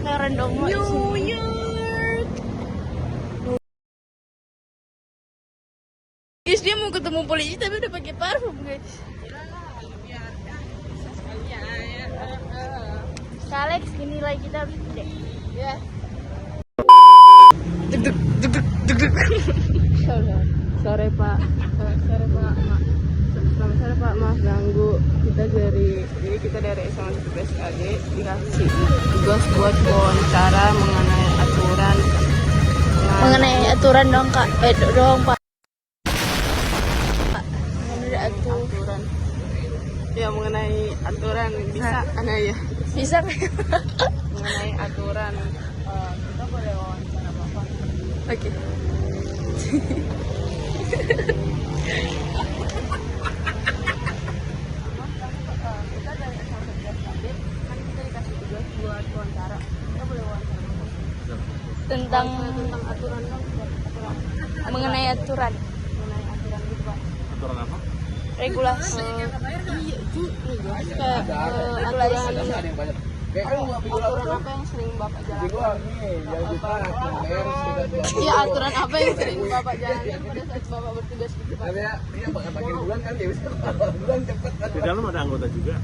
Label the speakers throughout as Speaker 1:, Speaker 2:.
Speaker 1: Keren dong. New York. Guys, dia mau ketemu polisi tapi udah pakai parfum, guys. Alex, nilai kita harus gede. Ya. Deg deg deg deg deg. Sore Pak. Sore Pak. Selamat sore Pak, maaf ganggu. Kita dari SMA 11 AG dikasih tugas buat wawancara mengenai aturan dong Kak. Dong Pak. Aturan. Ya, mengenai aturan bisa kan ya? Bisa kan? Mengenai aturan kita boleh wawancara Bapak. Oke. Kita dari SMA 11 AG kan kita dikasih tugas buat wawancara. Kita boleh wawancara Bapak. Tentang aturan dong, mengenai aturan gitu Pak.
Speaker 2: Aturan apa?
Speaker 1: Regulasi. Iya, itu regulasi kayak aturan apa yang sering Bapak jalankan? Iya, aturan apa yang sering Bapak jalankan pada saat Bapak bertugas gitu Pak?
Speaker 2: Di dalam ada anggota juga.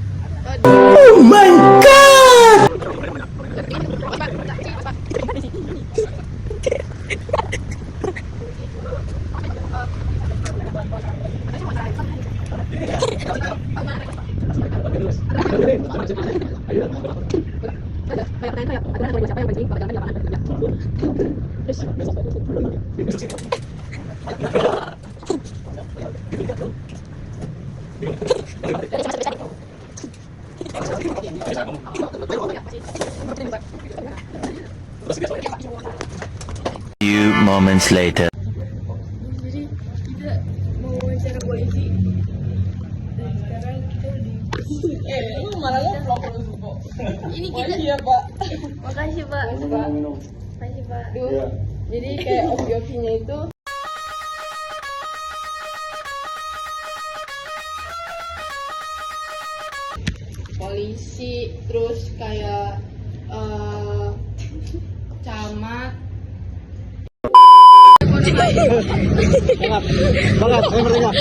Speaker 3: Oh my god!
Speaker 4: Few moments later.
Speaker 1: Jadi kita mau wawancara polisi dan sekarang kita di malah ini kita ya Pak. Makasih Pak. Makasih Pak. Jadi kayak opsi-opsinya itu polisi, terus kayak camat.
Speaker 3: Banget, saya mereka.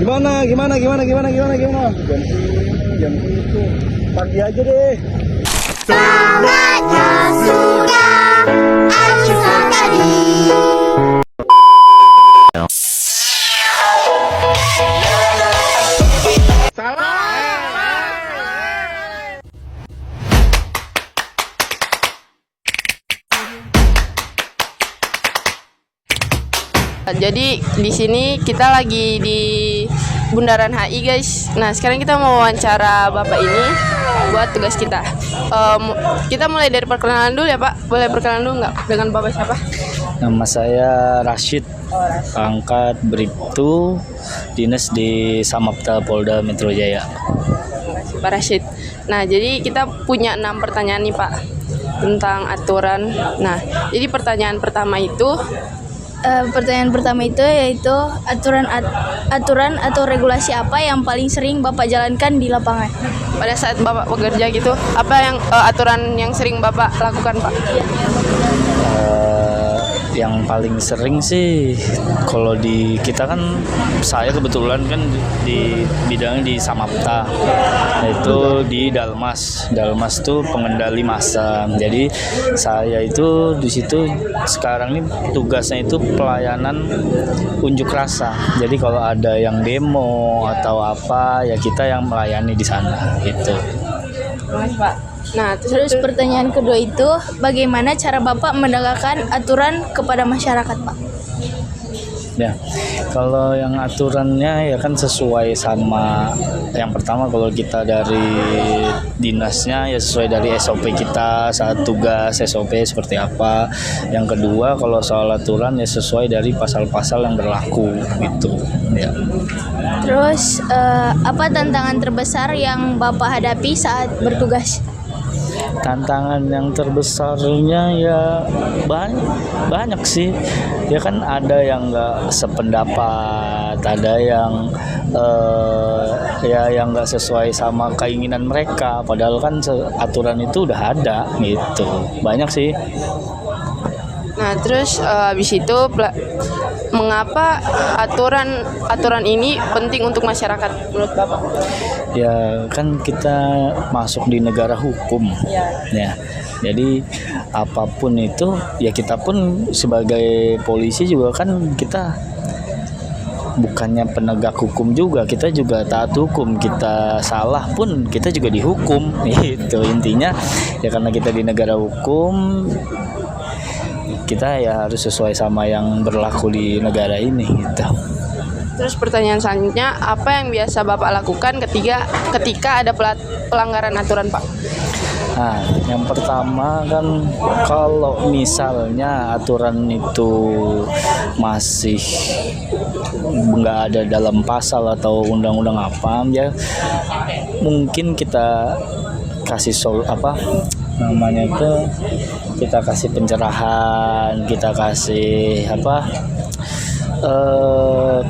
Speaker 3: Gimana? Jam itu pagi aja deh.
Speaker 5: Sahabatnya sudah asal tadi.
Speaker 1: Jadi di sini kita lagi di Bundaran HI guys. Nah sekarang kita mau wawancara bapak ini buat tugas kita. Kita mulai dari perkenalan dulu ya Pak. Boleh perkenalan dulu nggak dengan bapak siapa?
Speaker 6: Nama saya Rashid, pangkat Bribtu, dinas di Samapta Polda Metro Jaya.
Speaker 1: Pak Rashid. Nah jadi kita punya 6 pertanyaan nih Pak tentang aturan. Nah jadi pertanyaan pertama itu yaitu aturan atau regulasi apa yang paling sering Bapak jalankan di lapangan? Pada saat Bapak bekerja gitu, apa yang aturan yang sering Bapak lakukan Pak?
Speaker 6: Yang paling sering sih kalau di kita kan, saya kebetulan kan di bidangnya di Samapta, yaitu di Dalmas tuh pengendali massa. Jadi saya itu di situ sekarang ini tugasnya itu pelayanan unjuk rasa. Jadi kalau ada yang demo atau apa ya kita yang melayani di sana gitu.
Speaker 1: Mas Pak. Nah,
Speaker 5: Terus pertanyaan kedua itu, bagaimana cara Bapak menegakkan aturan kepada masyarakat, Pak?
Speaker 6: Ya, kalau yang aturannya ya kan sesuai sama yang pertama, kalau kita dari dinasnya ya sesuai dari SOP kita saat tugas, SOP seperti apa. Yang kedua kalau soal aturan ya sesuai dari pasal-pasal yang berlaku gitu ya.
Speaker 5: Terus apa tantangan terbesar yang Bapak hadapi saat bertugas?
Speaker 6: Tantangan yang terbesarnya ya banyak sih. Ya kan ada yang nggak sependapat, ada yang ya yang nggak sesuai sama keinginan mereka. Padahal kan aturan itu udah ada gitu. Banyak sih.
Speaker 1: Nah, terus habis itu mengapa aturan ini penting untuk masyarakat menurut Bapak?
Speaker 6: Ya kan kita masuk di negara hukum. Ya. Jadi apapun itu ya kita pun sebagai polisi juga kan kita bukannya penegak hukum juga, kita juga taat hukum. Kita salah pun kita juga dihukum. Itu intinya ya, karena kita di negara hukum, kita ya harus sesuai sama yang berlaku di negara ini gitu.
Speaker 1: Terus pertanyaan selanjutnya, apa yang biasa Bapak lakukan ketika ada pelanggaran aturan, Pak?
Speaker 6: Nah, yang pertama kan kalau misalnya aturan itu masih nggak ada dalam pasal atau undang-undang apa, ya mungkin kita kasih namanya itu, kita kasih pencerahan, kita kasih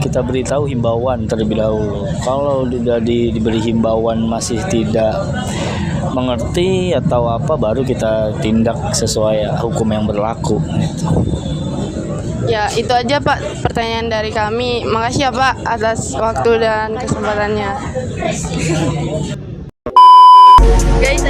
Speaker 6: kita beritahu himbauan terlebih dahulu. Kalau sudah diberi himbauan masih tidak mengerti atau apa, baru kita tindak sesuai hukum yang berlaku.
Speaker 1: Ya, itu aja Pak pertanyaan dari kami. Makasih ya Pak atas waktu dan kesempatannya. Guys,